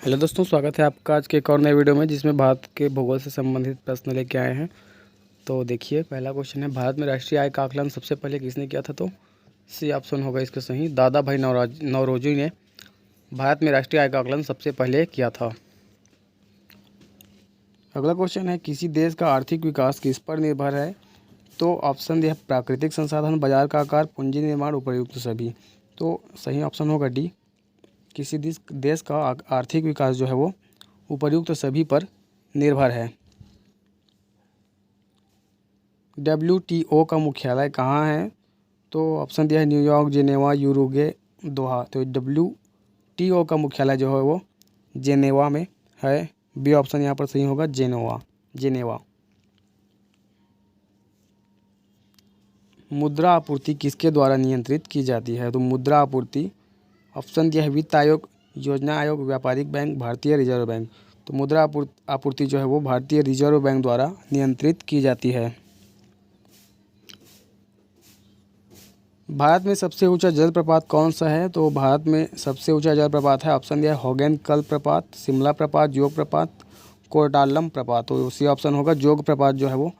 Hello दोस्तों, स्वागत है आपका आज के एक और नए वीडियो में जिसमें भारत के भूगोल से संबंधित प्रश्न लेके आए हैं। तो देखिए, पहला क्वेश्चन है, भारत में राष्ट्रीय आय का आकलन सबसे पहले किसने किया था? तो सी ऑप्शन होगा इसका सही, दादा भाई नौरोजी ने भारत में राष्ट्रीय आय का आकलन सबसे पहले किया था। अगला क्वेश्चन है, किसी देश का आर्थिक विकास किस पर निर्भर है? तो ऑप्शन डी है, प्राकृतिक संसाधन, बाजार का आकार, पूंजी निर्माण, उपर्युक्त सभी। तो सही ऑप्शन होगा डी, किसी देश का आर्थिक विकास जो है वो उपर्युक्त सभी पर निर्भर है। WTO का मुख्यालय कहाँ है? तो ऑप्शन दिया है न्यूयॉर्क, जेनेवा, यूरुगे, दोहा। तो WTO का मुख्यालय जो है वो जेनेवा में है। बी ऑप्शन यहाँ पर सही होगा, जेनेवा। मुद्रा आपूर्ति किसके द्वारा नियंत्रित की जाती है? तो मुद्रा आपूर्ति ऑप्शन दिया है वित्त आयोग, योजना आयोग, व्यापारिक बैंक, भारतीय रिजर्व बैंक। तो मुद्रा आपूर्ति जो है वो भारतीय रिजर्व बैंक द्वारा नियंत्रित की जाती है। भारत में सबसे ऊंचा जलप्रपात कौन सा है? तो भारत में सबसे ऊंचा जलप्रपात है, ऑप्शन दिया है होगेनकल प्रपात, शिमला प्रपात, जोग प्रपात, कोर्टाल्लम प्रपात। तो उसी ऑप्शन होगा, जोग प्रपात जो है वो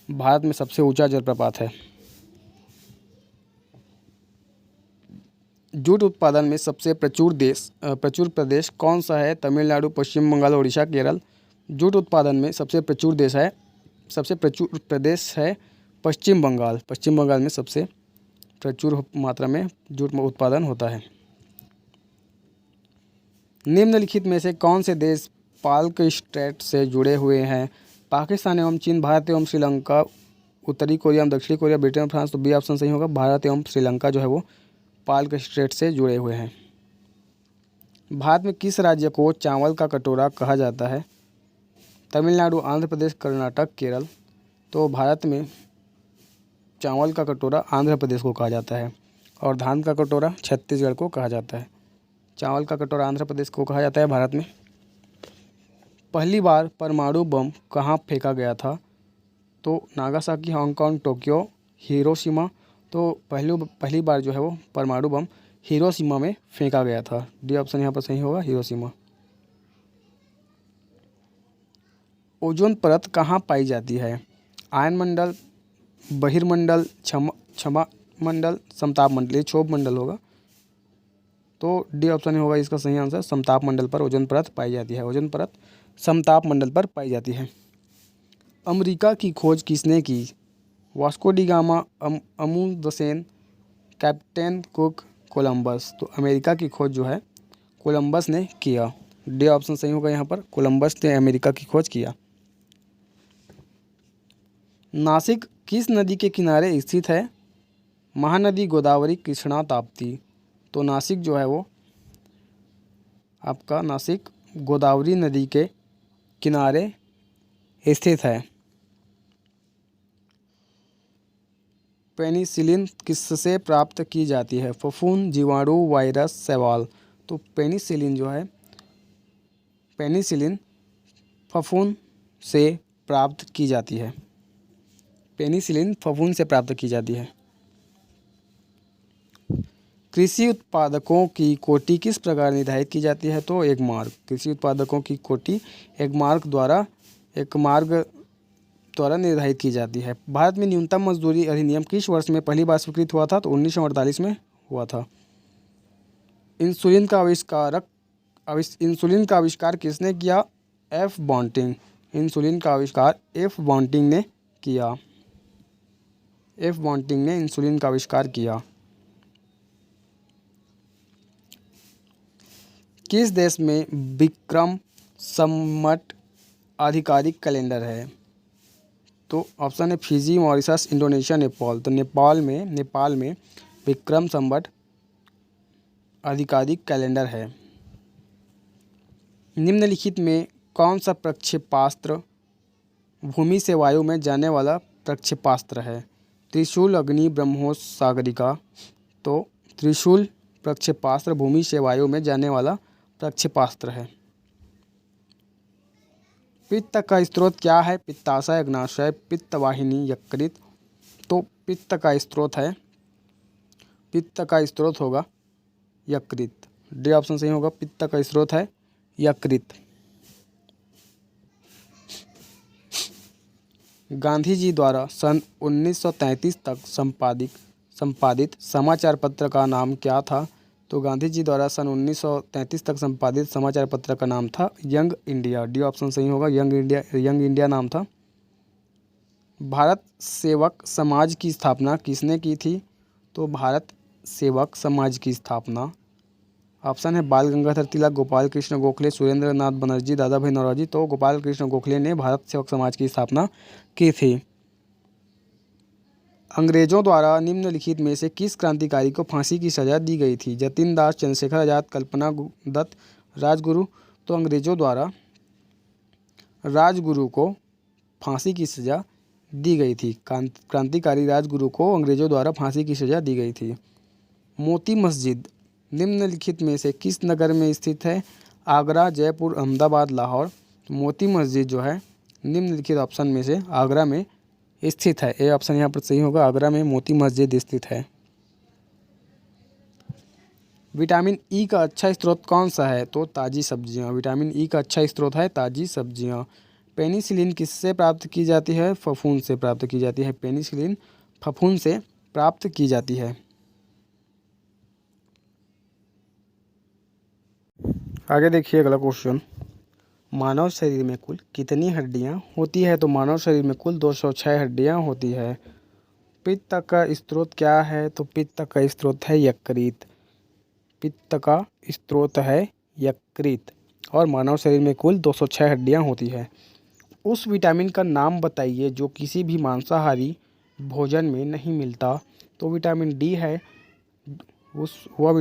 भारत में सबसे ऊंचा जलप्रपात है। जूट उत्पादन में सबसे प्रचुर प्रदेश कौन सा है? तमिलनाडु, पश्चिम बंगाल, उड़ीसा, केरल। जूट उत्पादन में सबसे प्रचुर प्रदेश है पश्चिम बंगाल। पश्चिम बंगाल में सबसे प्रचुर मात्रा में जूट उत्पादन होता है। निम्नलिखित में से कौन से देश पाल्क स्ट्रेट से जुड़े हुए हैं? पाकिस्तान एवं चीन, भारत एवं श्रीलंका, उत्तरी कोरिया, दक्षिणी कोरिया, ब्रिटेन, फ्रांस। तो बी ऑप्शन सही होगा, भारत एवं श्रीलंका जो है वो पाल्क स्ट्रेट से जुड़े हुए हैं। भारत में किस राज्य को चावल का कटोरा कहा जाता है? तमिलनाडु, आंध्र प्रदेश, कर्नाटक, केरल। तो भारत में चावल का कटोरा आंध्र प्रदेश को कहा जाता है और धान का कटोरा छत्तीसगढ़ को कहा जाता है। चावल का कटोरा आंध्र प्रदेश को कहा जाता है भारत में। पहली बार परमाणु बम कहाँ फेंका गया था? तो नागासाकी, हांगकांग, टोक्यो, हिरोशिमा। तो पहली बार जो है वो परमाणु बम हिरोशिमा में फेंका गया था। डी ऑप्शन यहाँ पर सही होगा, हिरोशिमा। ओजोन परत कहाँ पाई जाती है? आयन मंडल, बहिर्मंडल, क्षमा मंडल, समताप मंडल। ये क्षोभ मंडल होगा। तो डी ऑप्शन होगा इसका सही आंसर, समताप मंडल पर ओजोन परत पाई जाती है। ओजोन परत समताप मंडल पर पाई जाती है। अमेरिका की खोज किसने की? Vasco da Gama, Amundsen, captain Cook, Columbus. तो अमेरिका की खोज जो है कोलंबस ने किया। डी ऑप्शन सही होगा यहाँ पर, कोलंबस ने अमेरिका की खोज किया। नासिक किस नदी के किनारे स्थित है? महानदी, गोदावरी, कृष्णा, ताप्ती। तो नासिक जो है वो आपका नासिक गोदावरी नदी के किनारे स्थित है। पेनिसिलिन किससे प्राप्त की जाती है? फफूंद, जीवाणु, वायरस, शैवाल। तो पेनिसिलिन फफूंद से प्राप्त की जाती है। पेनिसिलिन फफूंद से प्राप्त की जाती है। कृषि उत्पादकों की कोटि किस प्रकार निर्धारित की जाती है? तो एक मार्ग। कृषि उत्पादकों की कोटि एक मार्ग द्वारा निर्धारित की जाती है। भारत में न्यूनतम मजदूरी अधिनियम किस वर्ष में पहली बार स्वीकृत हुआ था? तो 1948 में हुआ था। इंसुलिन का आविष्कार किसने किया? एफ बॉन्टिंग। इंसुलिन का आविष्कार एफ बॉन्टिंग ने किया। एफ बॉन्टिंग ने इंसुलिन का आविष्कार किया। किस देश में विक्रम संवत आधिकारिक कैलेंडर है? तो ऑप्शन है फिजी, मॉरिशस, इंडोनेशिया, नेपाल। तो नेपाल में विक्रम संवत आधिकारिक कैलेंडर है। निम्नलिखित में कौन सा प्रक्षेपास्त्र भूमि से वायु में जाने वाला प्रक्षेपास्त्र है? त्रिशूल, अग्नि, ब्रह्मोस, सागरिका। तो त्रिशूल प्रक्षेपास्त्र भूमि से वायु में जाने वाला प्रक्षेपास्त्र है। पित्त का स्रोत क्या है? पित्ताशय, अग्नाशय, पित्तवाहिनी, यकृत। तो पित्त का स्रोत होगा यकृत। डी ऑप्शन सही होगा, पित्त का स्रोत है यकृत। गांधी जी द्वारा सन 1933 तक संपादित समाचार पत्र का नाम क्या था? तो गांधी जी द्वारा सन 1933 तक संपादित समाचार पत्र का नाम था यंग इंडिया। डी ऑप्शन सही होगा, यंग इंडिया नाम था। भारत सेवक समाज की स्थापना किसने की थी? तो भारत सेवक समाज की स्थापना ऑप्शन है बाल गंगाधर तिलक, गोपाल कृष्ण गोखले, सुरेंद्र नाथ बनर्जी, दादा भाई नौरोजी। तो गोपाल कृष्ण गोखले ने भारत सेवक समाज की स्थापना की थी। अंग्रेजों द्वारा निम्नलिखित में से किस क्रांतिकारी को फांसी की सजा दी गई थी? जतिन दास, चंद्रशेखर आजाद, कल्पना दत्त, राजगुरु। तो अंग्रेजों द्वारा राजगुरु को फांसी की सजा दी गई थी। क्रांतिकारी राजगुरु को अंग्रेजों द्वारा फांसी की सजा दी गई थी। मोती मस्जिद निम्नलिखित में से किस नगर में स्थित है? आगरा, जयपुर, अहमदाबाद, लाहौर। मोती मस्जिद जो है निम्नलिखित ऑप्शन में से आगरा में स्थित है। ए ऑप्शन यहाँ पर सही होगा, आगरा में मोती मस्जिद स्थित है। विटामिन ई का अच्छा स्रोत कौन सा है? तो ताज़ी सब्जियाँ। विटामिन ई का अच्छा स्रोत है ताज़ी सब्जियाँ। पेनिसिलिन किससे प्राप्त की जाती है? फफूंद से प्राप्त की जाती है। पेनिसिलिन फफूंद से प्राप्त की जाती है। आगे देखिए अगला क्वेश्चन। मानव शरीर में कुल कितनी हड्डियां होती है? तो मानव शरीर में कुल 206 हड्डियां होती है। पित्त का स्रोत क्या है? तो पित्त का स्रोत है यकृत। पित्त का स्रोत है यकृत। और मानव शरीर में कुल 206 हड्डियां होती है। उस विटामिन का नाम बताइए जो किसी भी मांसाहारी भोजन में नहीं मिलता। तो विटामिन डी है। वह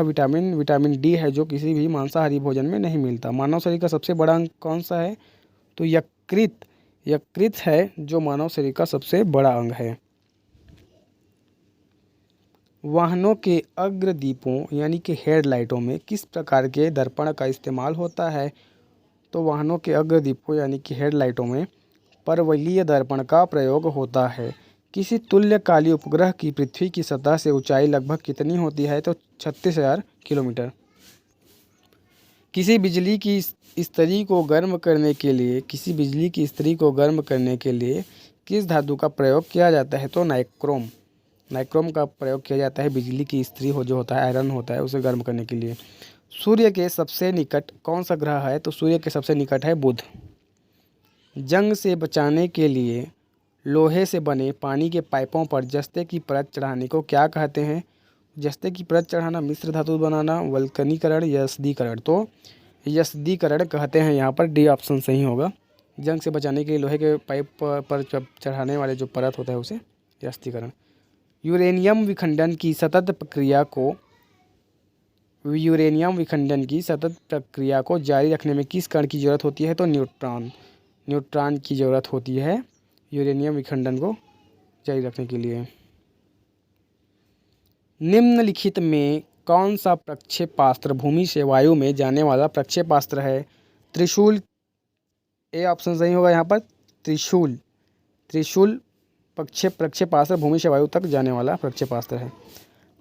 विटामिन डी है जो किसी भी मांसाहारी भोजन में नहीं मिलता। मानव शरीर का सबसे बड़ा अंग कौन सा है? तो यकृत। यकृत है जो मानव शरीर का सबसे बड़ा अंग है। वाहनों के अग्रदीपों यानी कि हेडलाइटों में किस प्रकार के दर्पण का इस्तेमाल होता है? तो वाहनों के अग्रदीपों यानी कि हेडलाइटों में परवलयीय दर्पण का प्रयोग होता है। किसी तुल्यकाली उपग्रह की पृथ्वी की सतह से ऊंचाई लगभग कितनी होती है? तो 36,000 किलोमीटर। किसी बिजली की इस्त्री को गर्म करने के लिए किस धातु का प्रयोग किया जाता है? तो नाइक्रोम। नाइक्रोम का प्रयोग किया जाता है बिजली की इस्त्री जो होता है, आयरन होता है, उसे गर्म करने के लिए। सूर्य के सबसे निकट कौन सा ग्रह है? तो सूर्य के सबसे निकट है बुध। जंग से बचाने के लिए लोहे से बने पानी के पाइपों पर जस्ते की परत चढ़ाने को क्या कहते हैं? जस्ते की परत चढ़ाना, मिश्र धातु बनाना, वल्कनीकरण, यस्दीकरण। तो यस्दीकरण कहते हैं यहाँ पर। डी ऑप्शन सही होगा। जंग से बचाने के लिए लोहे के पाइप पर चढ़ाने वाले जो परत होता है उसे यस्दीकरण। यूरेनियम विखंडन की सतत प्रक्रिया को जारी रखने में किस कण की जरूरत होती है? तो न्यूट्रॉन की जरूरत होती है यूरेनियम विखंडन को जारी रखने के लिए। निम्नलिखित में कौन सा प्रक्षेपास्त्र भूमि से वायु में जाने वाला प्रक्षेपास्त्र है? त्रिशूल। ए ऑप्शन सही होगा यहाँ पर। त्रिशूल प्रक्षेपास्त्र भूमि से वायु तक जाने वाला प्रक्षेपास्त्र है।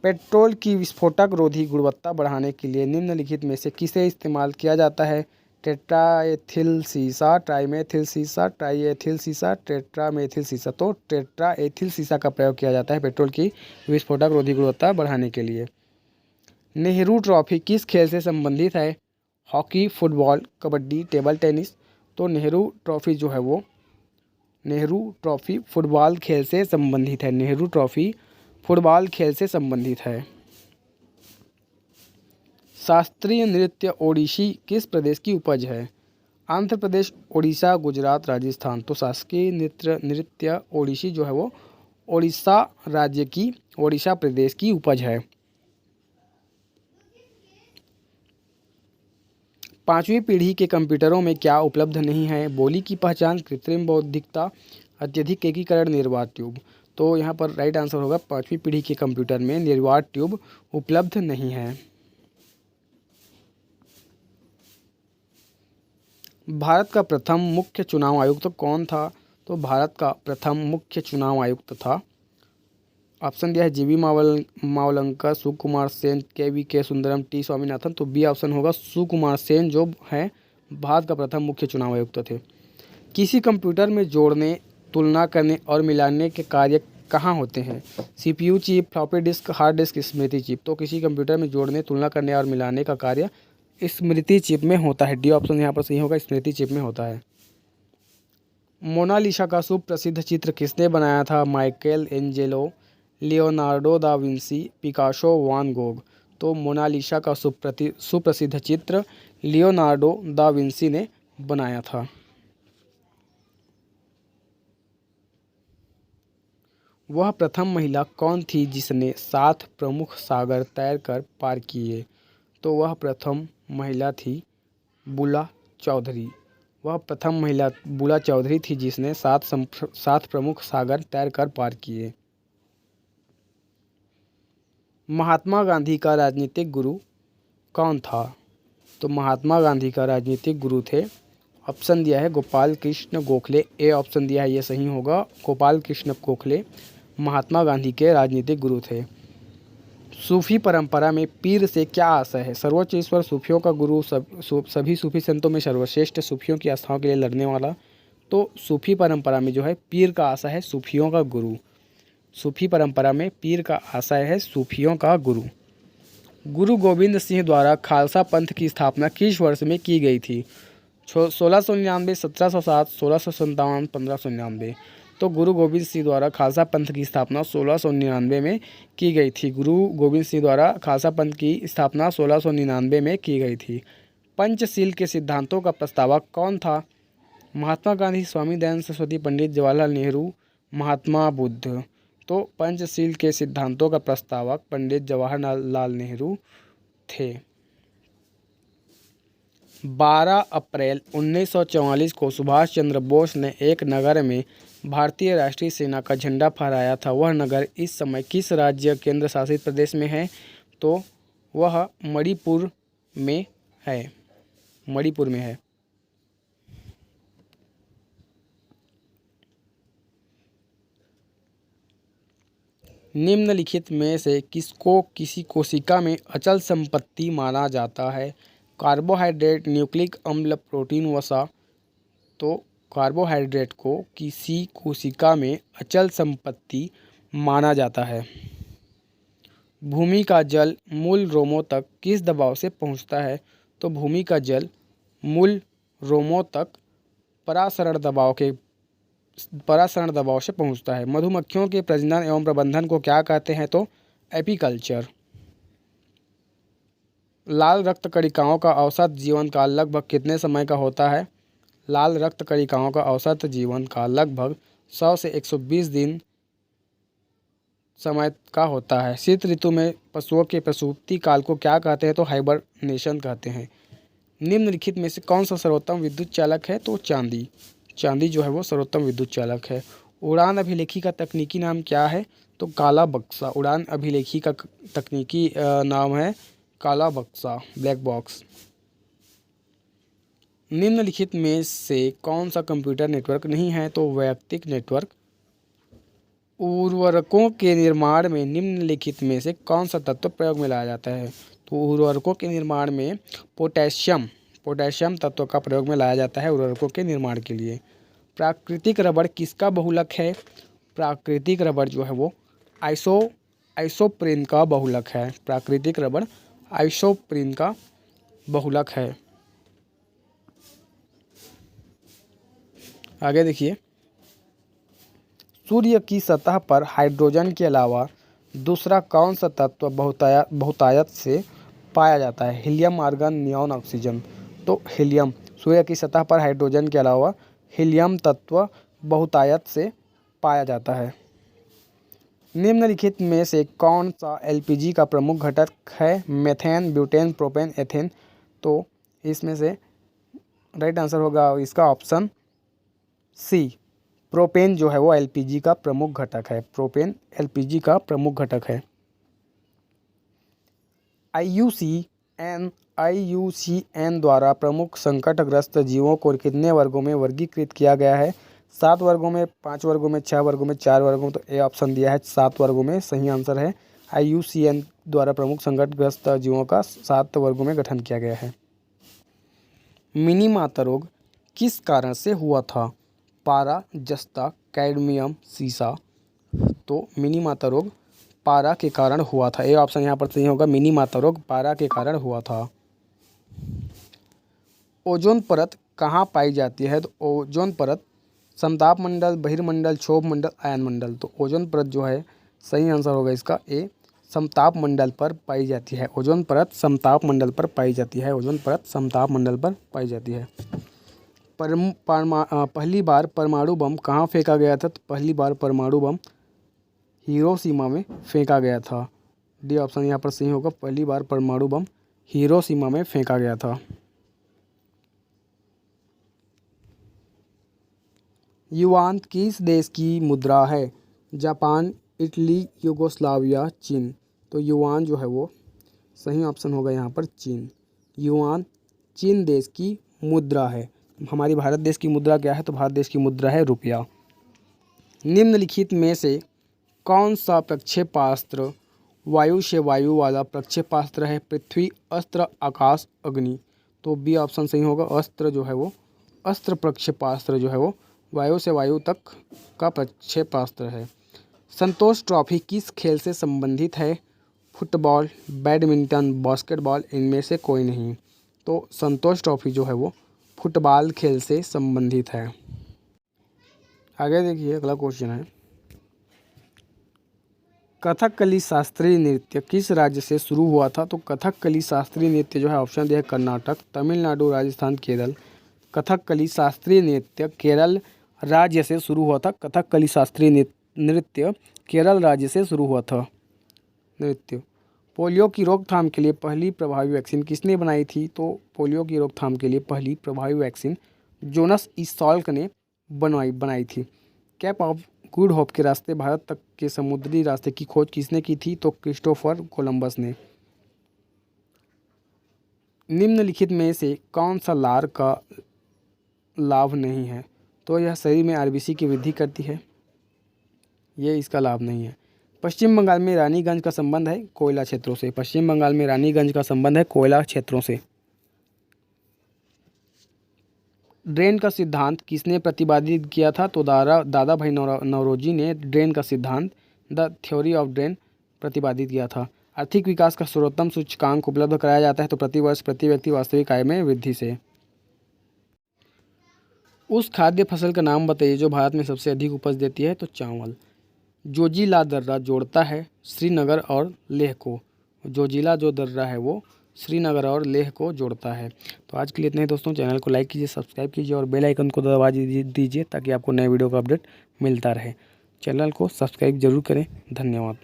पेट्रोल की विस्फोटक रोधी गुणवत्ता बढ़ाने के लिए निम्नलिखित में से किसे इस्तेमाल किया जाता है? टेट्राएथिल सीसा, ट्राइमेथिल सीसा, ट्राईएथिल सीसा, टेट्रामेथिल सीसा। तो टेट्राएथिल सीसा का प्रयोग किया जाता है पेट्रोल की विस्फोटक रोधी गुणवत्ता बढ़ाने के लिए। नेहरू ट्रॉफी किस खेल से संबंधित है? Hockey, football, kabaddi, table tennis. तो नेहरू ट्रॉफी जो है वो फुटबॉल खेल से संबंधित है। नेहरू ट्रॉफी फुटबॉल खेल से संबंधित है। शास्त्रीय नृत्य ओडिसी किस प्रदेश की उपज है? आंध्र प्रदेश, ओडिशा, गुजरात, राजस्थान। तो शासकीय नृत्य ओडिसी जो है वो ओडिशा प्रदेश की उपज है। 5वीं पीढ़ी के कंप्यूटरों में क्या उपलब्ध नहीं है? बोली की पहचान, कृत्रिम बौद्धिकता, अत्यधिक एकीकरण, निर्वात ट्यूब। तो यहाँ पर राइट आंसर होगा 5वीं पीढ़ी के कंप्यूटर में निर्वात ट्यूब उपलब्ध नहीं है। भारत का प्रथम मुख्य चुनाव आयुक्त कौन था? तो भारत का प्रथम मुख्य चुनाव आयुक्त था ऑप्शन दिया है जीवी मावलंकर, सुकुमार सेन, के सुंदरम, टी स्वामीनाथन। तो बी ऑप्शन होगा सुकुमार सेन, जो है भारत का प्रथम मुख्य चुनाव आयुक्त थे। किसी कंप्यूटर में जोड़ने, तुलना करने और मिलाने के कार्य कहाँ होते हैं? CPU chip, floppy disk, hard disk, स्मृति चिप। तो किसी कंप्यूटर में जोड़ने, तुलना करने और मिलाने का कार्य स्मृति चिप में होता है। डी ऑप्शन यहाँ पर सही होगा, स्मृति चिप में होता है। मोनालिसा का सुप्रसिद्ध चित्र किसने बनाया था? Michelangelo, Leonardo da Vinci, Picasso, van Gogh. तो मोनालिसा का सुप्रसिद्ध चित्र लियोनार्डो दा विंसी ने बनाया था। वह प्रथम महिला कौन थी जिसने 7 प्रमुख सागर तैरकर पार किए? तो वह प्रथम महिला थी बुला चौधरी। वह प्रथम महिला बुला चौधरी थी जिसने 7 प्रमुख सागर तैरकर पार किए। महात्मा गांधी का राजनीतिक गुरु कौन था? तो महात्मा गांधी का राजनीतिक गुरु थे, ऑप्शन दिया है गोपाल कृष्ण गोखले। ए ऑप्शन दिया है, ये सही होगा, गोपाल कृष्ण गोखले महात्मा गांधी के राजनीतिक गुरु थे। सूफी परंपरा में पीर से क्या आशय है? सर्वोच्च ईश्वर, सूफियों का गुरु, सभी सूफी संतों में सर्वश्रेष्ठ, सूफियों की आस्थाओं के लिए लड़ने वाला। तो सूफी परंपरा में जो है पीर का आशय है सूफियों का गुरु। सूफी परंपरा में पीर का आशय है सूफियों का गुरु। गुरु गोविंद सिंह द्वारा खालसा पंथ की स्थापना किस वर्ष में की गई थी? 1699, 1707, 1657, 1599। तो गुरु गोविंद सिंह द्वारा खालसा पंथ की स्थापना 1699 में की गई थी। गुरु गोविंद सिंह द्वारा खालसा पंथ की स्थापना 1699 में की गई थी। पंचशील के सिद्धांतों का प्रस्तावक कौन था? महात्मा गांधी, स्वामी दयानंद सरस्वती, पंडित जवाहरलाल नेहरू, महात्मा बुद्ध। तो पंचशील के सिद्धांतों का प्रस्तावक पंडित जवाहरलाल नेहरू थे। 12 अप्रैल 1944 को सुभाष चंद्र बोस ने एक नगर में भारतीय राष्ट्रीय सेना का झंडा फहराया था। वह नगर इस समय किस राज्य केंद्र शासित प्रदेश में है? तो वह मणिपुर में है। मणिपुर में है। निम्नलिखित में से किसको किसी कोशिका में अचल संपत्ति माना जाता है? कार्बोहाइड्रेट, न्यूक्लिक अम्ल, प्रोटीन, वसा। तो कार्बोहाइड्रेट को किसी कोशिका में अचल संपत्ति माना जाता है। भूमि का जल मूल रोमों तक किस दबाव से पहुंचता है? तो भूमि का जल मूल रोमों तक परासरण दबाव से पहुंचता है। मधुमक्खियों के प्रजनन एवं प्रबंधन को क्या कहते हैं? तो एपीकल्चर। लाल रक्त कणिकाओं का औसत जीवन काल लगभग कितने समय का होता है? लाल रक्त कणिकाओं का औसत जीवन काल लगभग 100 से 120 दिन समय का होता है। शीत ऋतु में पशुओं के प्रसूति काल को क्या कहते हैं? तो हाइबरनेशन कहते हैं। निम्नलिखित में से कौन सा सर्वोत्तम विद्युत चालक है? तो चांदी। चांदी जो है वो सर्वोत्तम विद्युत चालक है। उड़ान अभिलेखी का तकनीकी नाम क्या है? तो काला बक्सा। उड़ान अभिलेखी का तकनीकी नाम है काला बक्सा, ब्लैक बॉक्स। निम्नलिखित में से कौन सा कंप्यूटर नेटवर्क नहीं है? तो वैयक्तिक नेटवर्क। उर्वरकों के निर्माण में निम्नलिखित में से कौन सा तत्व प्रयोग में लाया जाता है? तो उर्वरकों के निर्माण में पोटेशियम तत्व का प्रयोग में लाया जाता है उर्वरकों के निर्माण के लिए। प्राकृतिक रबड़ किसका बहुलक है? प्राकृतिक रबड़ जो है वो आइसोप्रीन का बहुलक है। प्राकृतिक रबड़ आइसोप्रीन का बहुलक है। आगे देखिए, सूर्य की सतह पर हाइड्रोजन के अलावा दूसरा कौन सा तत्व बहुतायत से पाया जाता है? Helium, argon, neon, oxygen. तो हीलियम। सूर्य की सतह पर हाइड्रोजन के अलावा हीलियम तत्व बहुतायत से पाया जाता है। निम्नलिखित में से कौन सा एलपीजी का प्रमुख घटक है? Methane, butane, propane, ethane. तो इसमें से राइट आंसर होगा इसका ऑप्शन सी, प्रोपेन जो है वो एलपीजी का प्रमुख घटक है। प्रोपेन एलपीजी का प्रमुख घटक है। आईयूसीएन द्वारा प्रमुख संकटग्रस्त जीवों को कितने वर्गों में वर्गीकृत किया गया है? 7 वर्गों में, 5 वर्गों में, 6 वर्गों में, 4 वर्गों में, तो ए ऑप्शन दिया है 7 वर्गों में सही आंसर है। IUCN द्वारा प्रमुख संकटग्रस्त जीवों का 7 वर्गों में गठन किया गया है। मिनीमाता रोग किस कारण से हुआ था? पारा, जस्ता, कैडमियम, सीसा। तो मिनीमाता रोग पारा के कारण हुआ था। ए ऑप्शन यहाँ पर सही होगा, मिनीमाता रोग पारा के कारण हुआ था। ओजोन परत कहाँ पाई जाती है? तो ओजोन परत समताप मंडल, बहिर्मंडल, क्षोभ मंडल, आयन मंडल। तो ओजोन परत जो है सही आंसर होगा इसका ए, समताप मंडल पर पाई जाती है। ओजोन परत समताप मंडल पर पाई जाती है। ओजोन परत समताप मंडल पर पाई जाती है। पहली बार परमाणु बम कहाँ फेंका गया था? तो पहली बार परमाणु बम हिरोशिमा में फेंका गया था। डी ऑप्शन यहाँ पर सही होगा, पहली बार परमाणु बम हिरोशिमा में फेंका गया था। युआन किस देश की मुद्रा है? जापान, इटली, यूगोस्लाविया, चीन। तो युआन जो है वो सही ऑप्शन होगा यहाँ पर चीन। युआन चीन देश की मुद्रा है। हमारी भारत देश की मुद्रा क्या है? तो भारत देश की मुद्रा है रुपया। निम्नलिखित में से कौन सा प्रक्षेपास्त्र वायु से वायु वाला प्रक्षेपास्त्र है? पृथ्वी, अस्त्र, आकाश, अग्नि। तो बी ऑप्शन सही होगा, अस्त्र जो है वो अस्त्र प्रक्षेपास्त्र जो है वो वायु से वायु तक का प्रक्षेपास्त्र है। संतोष ट्रॉफी किस खेल से संबंधित है? फुटबॉल, बैडमिंटन, बास्केटबॉल, इनमें से कोई नहीं। तो संतोष ट्रॉफी जो है वो फुटबॉल खेल से संबंधित है। आगे देखिए अगला क्वेश्चन है, कथकली शास्त्रीय नृत्य किस राज्य से शुरू हुआ था? तो कथकली शास्त्रीय नृत्य जो है ऑप्शन दिया है कर्नाटक, तमिलनाडु, राजस्थान, केरल। कथकली शास्त्रीय नृत्य केरल राज्य से शुरू हुआ था। कथकली शास्त्रीय नृत्य केरल राज्य से शुरू हुआ था। नृत्य पोलियो की रोकथाम के लिए पहली प्रभावी वैक्सीन किसने बनाई थी? तो पोलियो की रोकथाम के लिए पहली प्रभावी वैक्सीन जोनास ई सॉल्क ने बनाई थी। कैप ऑफ गुड होप के रास्ते भारत तक के समुद्री रास्ते की खोज किसने की थी? तो क्रिस्टोफर कोलंबस ने। निम्नलिखित में से कौन सा लार का लाभ नहीं है? तो यह शरीर में आरबीसी की वृद्धि करती है, ये इसका लाभ नहीं है। पश्चिम बंगाल में रानीगंज का संबंध है कोयला क्षेत्रों से। पश्चिम बंगाल में रानीगंज का संबंध है कोयला क्षेत्रों से। ड्रेन का सिद्धांत किसने प्रतिपादित किया था? तो दादा भाई नौरोजी ने ड्रेन का सिद्धांत द थ्योरी ऑफ ड्रेन प्रतिपादित किया था। आर्थिक विकास का सर्वोत्तम सूचकांक उपलब्ध कराया जाता है तो प्रतिवर्ष प्रति व्यक्ति वास्तविक आय में वृद्धि से। उस खाद्य फसल का नाम बताइए जो भारत में सबसे अधिक उपज देती है? तो चावल। जोजिला दर्रा जोड़ता है श्रीनगर और लेह को। जोजिला जो दर्रा है वो श्रीनगर और लेह को जोड़ता है। तो आज के लिए इतना ही दोस्तों, चैनल को लाइक कीजिए, सब्सक्राइब कीजिए और बेल आइकन को दबा दीजिए ताकि आपको नए वीडियो का अपडेट मिलता रहे। चैनल को सब्सक्राइब जरूर करें। धन्यवाद।